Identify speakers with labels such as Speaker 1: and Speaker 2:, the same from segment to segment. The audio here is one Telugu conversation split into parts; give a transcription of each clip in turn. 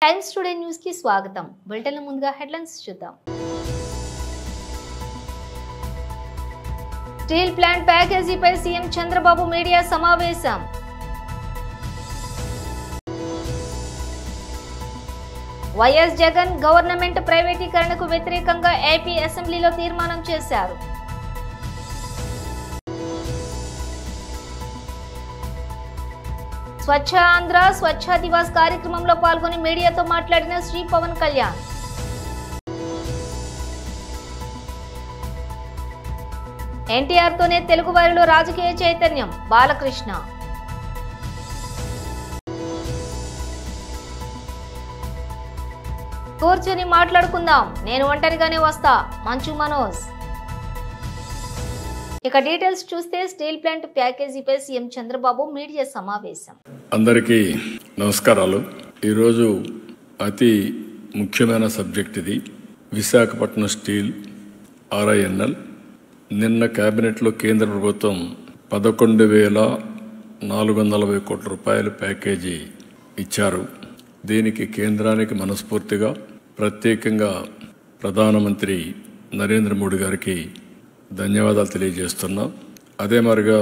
Speaker 1: టైమ్స్ టుడే న్యూస్ కి స్వాగతం. బులెటిన్ ముందుగా హెడ్లైన్స్ చూద్దాం. స్టీల్ ప్లాంట్ ప్యాకేజీపై సీఎం చంద్రబాబు మీడియా సమావేశం. వైఎస్ జగన్ గవర్నమెంట్ ప్రైవేటీకరణకు వ్యతిరేకంగా ఏపీ అసెంబ్లీలో తీర్మానం చేశారు. స్వచ్ఛ ఆంధ్ర స్వచ్ఛ దివాస్ కార్యక్రమంలో పాల్గొని మీడియాతో మాట్లాడిన శ్రీ పవన్ కళ్యాణ్. ఎన్టీఆర్ తోనే తెలుగు వారిలో రాజకీయ చైతన్యం బాలకృష్ణ. కూర్చొని మాట్లాడుకుందాం, నేను ఒంటరిగానే వస్తా మంచు మనోజ్. ఇక డీటెయిల్స్ చూస్తే స్టీల్ ప్లాంట్ ప్యాకేజీపై సీఎం చంద్రబాబు మీడియా సమావేశం.
Speaker 2: అందరికీ నమస్కారాలు. ఈరోజు అతి ముఖ్యమైన సబ్జెక్ట్ ఇది. విశాఖపట్నం స్టీల్ RINL నిన్న కేబినెట్లో కేంద్ర ప్రభుత్వం 11,440 కోట్ల రూపాయల ప్యాకేజీ ఇచ్చారు. దీనికి కేంద్రానికి మనస్ఫూర్తిగా ప్రత్యేకంగా ప్రధానమంత్రి నరేంద్ర మోడీ గారికి ధన్యవాదాలు తెలియజేస్తున్నాం. అదే మరిగా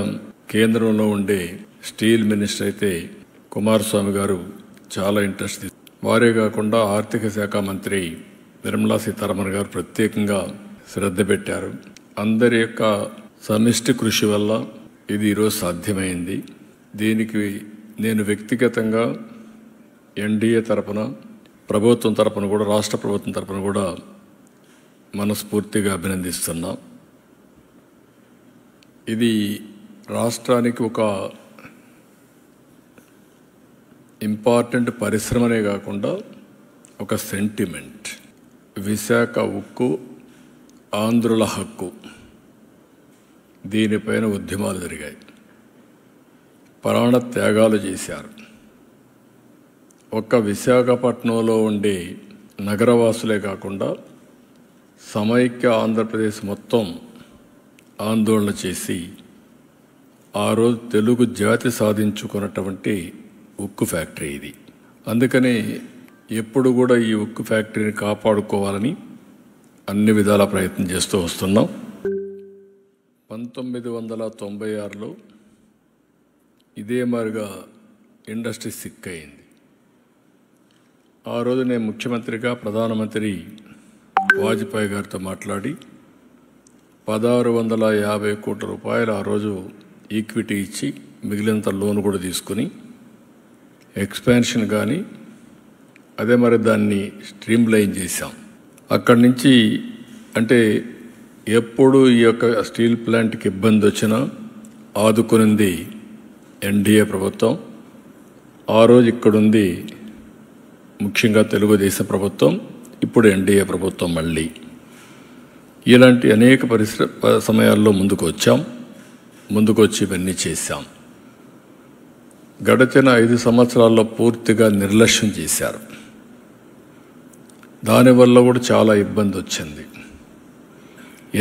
Speaker 2: కేంద్రంలో ఉండే స్టీల్ మినిస్టర్ అయితే కుమారస్వామి గారు చాలా ఇంట్రెస్ట్ వారే కాకుండా ఆర్థిక శాఖ మంత్రి నిర్మలా సీతారామన్ గారు ప్రత్యేకంగా శ్రద్ధ పెట్టారు. అందరి యొక్క సమిష్టి కృషి వల్ల ఇది ఈరోజు సాధ్యమైంది. దీనికి నేను వ్యక్తిగతంగా ఎన్డీఏ తరపున ప్రభుత్వం తరపున కూడా రాష్ట్ర ప్రభుత్వం తరపున కూడా మనస్ఫూర్తిగా అభినందిస్తున్నా. ఇది రాష్ట్రానికి ఒక ఇంపార్టెంట్ పరిశ్రమనే కాకుండా ఒక సెంటిమెంట్. విశాఖ ఉక్కు ఆంధ్రుల హక్కు, దీనిపైన ఉద్యమాలు జరిగాయి, ప్రాణ త్యాగాలు చేశారు. ఒక్క విశాఖపట్నంలో ఉండే నగరవాసులే కాకుండా సమైక్య ఆంధ్రప్రదేశ్ మొత్తం ఆందోళన చేసి ఆ రోజు తెలుగు జాతి సాధించుకున్నటువంటి ఉక్కు ఫ్యాక్టరీ ఇది. అందుకని ఎప్పుడు కూడా ఈ ఉక్కు ఫ్యాక్టరీని కాపాడుకోవాలని అన్ని విధాల ప్రయత్నం చేస్తూ వస్తున్నాం. 1996లో ఇదే మాదిరిగా ఇండస్ట్రీ సిక్ అయింది. ఆ రోజు నేను ముఖ్యమంత్రిగా ప్రధానమంత్రి వాజ్పేయి గారితో మాట్లాడి 1,650 కోట్ల రూపాయలు ఆ రోజు ఈక్విటీ ఇచ్చి మిగిలినంత లోన్ కూడా తీసుకుని ఎక్స్పాన్షన్ కానీ అదే మరి దాన్ని స్ట్రీమ్ లైన్ చేశాం. అక్కడి నుంచి అంటే ఎప్పుడు ఈ యొక్క స్టీల్ ప్లాంట్కి ఇబ్బంది వచ్చినా ఆదుకునింది ఎన్డీఏ ప్రభుత్వం. ఆ రోజు ఇక్కడుంది ముఖ్యంగా తెలుగుదేశం ప్రభుత్వం, ఇప్పుడు ఎన్డీఏ ప్రభుత్వం. మళ్ళీ ఇలాంటి అనేక సమయాల్లో ముందుకు వచ్చి ఇవన్నీ చేశాం. గడిచిన 5 సంవత్సరాల్లో పూర్తిగా నిర్లక్ష్యం చేశారు. దానివల్ల కూడా చాలా ఇబ్బంది వచ్చింది.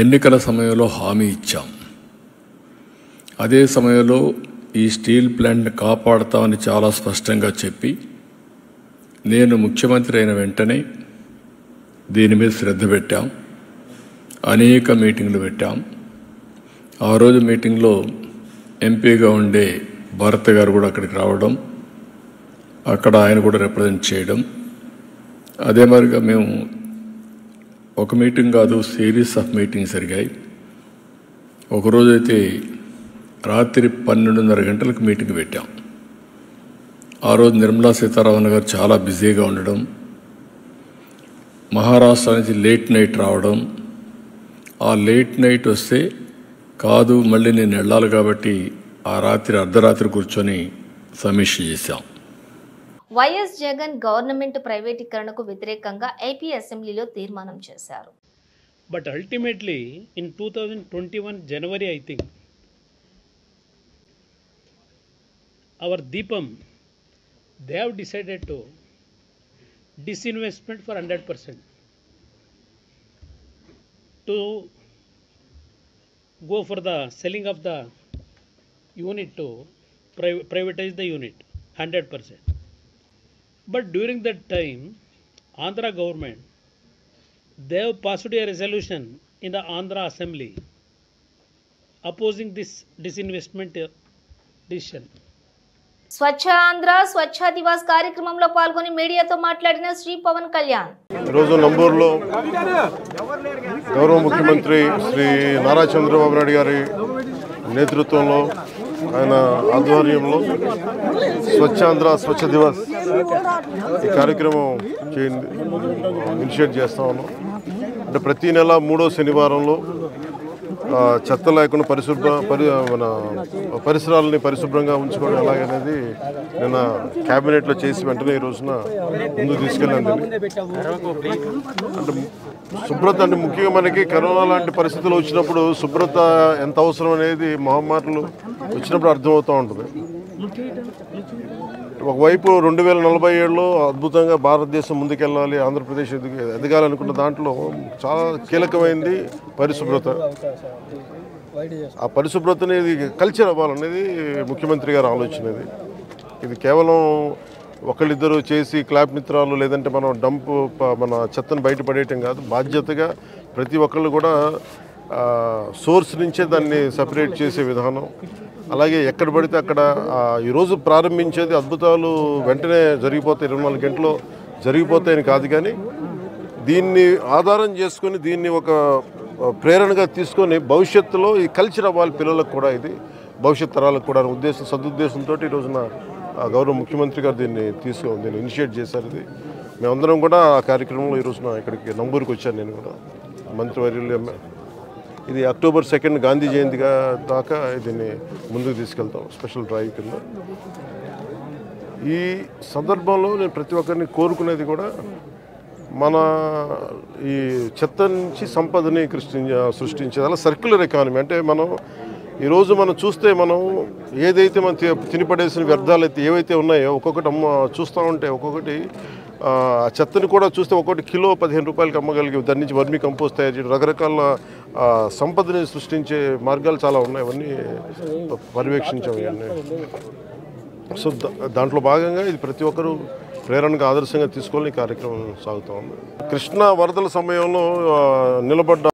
Speaker 2: ఎన్నికల సమయంలో హామీ ఇచ్చాం. అదే సమయంలో ఈ స్టీల్ ప్లాంట్ని కాపాడుతామని చాలా స్పష్టంగా చెప్పి నేను ముఖ్యమంత్రి అయిన వెంటనే దీని మీద శ్రద్ధ పెట్టాం. అనేక మీటింగ్లు పెట్టాం. ఆ రోజు మీటింగ్లో ఎంపీగా ఉండే భరత్ గారు కూడా అక్కడికి రావడం, అక్కడ ఆయన కూడా రిప్రజెంట్ చేయడం. అదే మరిగా మేము ఒక మీటింగ్ కాదు, సిరీస్ ఆఫ్ మీటింగ్స్ జరిగాయి. ఒకరోజైతే రాత్రి 12:30 గంటలకు మీటింగ్ పెట్టాం. ఆ రోజు నిర్మలా సీతారామన్ గారు చాలా బిజీగా ఉండడం, మహారాష్ట్ర నుంచి లేట్ నైట్ రావడం. ఆ లేట్ నైట్ వస్తే కాదు మళ్ళీ నేను వెళ్ళాలి కాబట్టి ఆ రాత్రి అర్ధరాత్రి కూర్చొని సమీక్ష చేశాం.
Speaker 1: వైఎస్ జగన్ గవర్నమెంట్ ప్రైవేటీకరణకు వ్యతిరేకంగా ఏపీ అసెంబ్లీలో తీర్మానం చేశారు.
Speaker 3: But ultimately in 2021 January I think our Deepam they have decided to disinvestment for 100% to go for the selling of the unit to privatize the unit 100%. But during that time, Andhra government, they have passed a resolution in the Andhra Assembly opposing this disinvestment decision.
Speaker 1: స్వచ్ఛ ఆంధ్ర స్వచ్ఛ దివాస్ కార్యక్రమంలో పాల్గొని మీడియాతో మాట్లాడిన శ్రీ పవన్ కళ్యాణ్
Speaker 4: ఈరోజు నంబూరులో గౌరవ ముఖ్యమంత్రి శ్రీ నారా చంద్రబాబు నాయుడు గారి నేతృత్వంలో ఆయన ఆధ్వర్యంలో స్వచ్ఛాంధ్ర స్వచ్ఛ దివస్ ఈ కార్యక్రమం ఇనిషియేట్ చేస్తా ఉన్నాం. అంటే ప్రతి నెల 3వ శనివారంలో చెత్త లేకుండా మన పరిసరాలని పరిశుభ్రంగా ఉంచుకోవడం ఎలాగనేది నిన్న క్యాబినెట్లో చేసి వెంటనే ఈ రోజున ముందుకు తీసుకెళ్ళింది. అంటే శుభ్రత అంటే ముఖ్యంగా మనకి కరోనా లాంటి పరిస్థితులు వచ్చినప్పుడు శుభ్రత ఎంత అవసరం అనేది మహమ్మారులు వచ్చినప్పుడు అర్థమవుతూ ఉంటుంది. ఒకవైపు 2047లో అద్భుతంగా భారతదేశం ముందుకెళ్ళాలి, ఆంధ్రప్రదేశ్ ఎదగాలనుకున్న దాంట్లో చాలా కీలకమైంది పరిశుభ్రత. ఆ పరిశుభ్రతని కల్చర్ అవ్వాలనేది ముఖ్యమంత్రి గారి ఆలోచన. ఇది కేవలం ఒకళ్ళిద్దరు చేసి క్లాప్ మిత్రాలు లేదంటే మనం మన చెత్తను బయటపడేయటం కాదు, బాధ్యతగా ప్రతి ఒక్కళ్ళు కూడా సోర్స్ నుంచే దాన్ని సపరేట్ చేసే విధానం. అలాగే ఎక్కడ పడితే అక్కడ ఈరోజు ప్రారంభించేది అద్భుతాలు వెంటనే జరిగిపోతాయి, 24 గంటల్లో జరిగిపోతాయని కాదు, కానీ దీన్ని ఆధారం చేసుకొని దీన్ని ఒక ప్రేరణగా తీసుకొని భవిష్యత్తులో ఈ కల్చర్ అవ్వాలి పిల్లలకు కూడా, ఇది భవిష్యత్ తరాలకు కూడా సదుద్దేశంతో ఈ రోజున గౌరవ ముఖ్యమంత్రి గారు దీన్ని ఇనిషియేట్ చేశారు. ఇది మేమందరం కూడా ఆ కార్యక్రమంలో ఈ రోజున ఇక్కడికి నంబూరుకి వచ్చాను. నేను కూడా మంత్రివర్యులు ఇది అక్టోబర్ 2 గాంధీ జయంతి దాకా దీన్ని ముందుకు తీసుకెళ్తాం స్పెషల్ డ్రైవ్ కింద. ఈ సందర్భంలో నేను ప్రతి ఒక్కరిని కోరుకునేది కూడా మన ఈ చెత్త నుంచి సంపదని సృష్టించేది అలా సర్క్యులర్ ఎకానమీ. అంటే ఈరోజు మనం చూస్తే మనం ఏదైతే మనం తినిపడేసిన వ్యర్థాలు అయితే ఏవైతే ఉన్నాయో ఒక్కొక్కటి చూస్తూ ఉంటే ఒక్కొక్కటి చెత్తని కూడా చూస్తే ఒక్కొక్కటి కిలో 15 రూపాయలకి అమ్మగలిగి దాని నుంచి వర్మీ కంపోస్ట్ తయారు చేయడం, రకరకాల సంపదని సృష్టించే మార్గాలు చాలా ఉన్నాయి. అవన్నీ పర్యవేక్షించాం ఇవన్నీ. సో దాంట్లో భాగంగా ఇది ప్రతి ఒక్కరూ ప్రేరణగా ఆదర్శంగా తీసుకోవాలని కార్యక్రమం సాగుతూ ఉంది. కృష్ణా వరదల సమయంలో నిలబడ్డ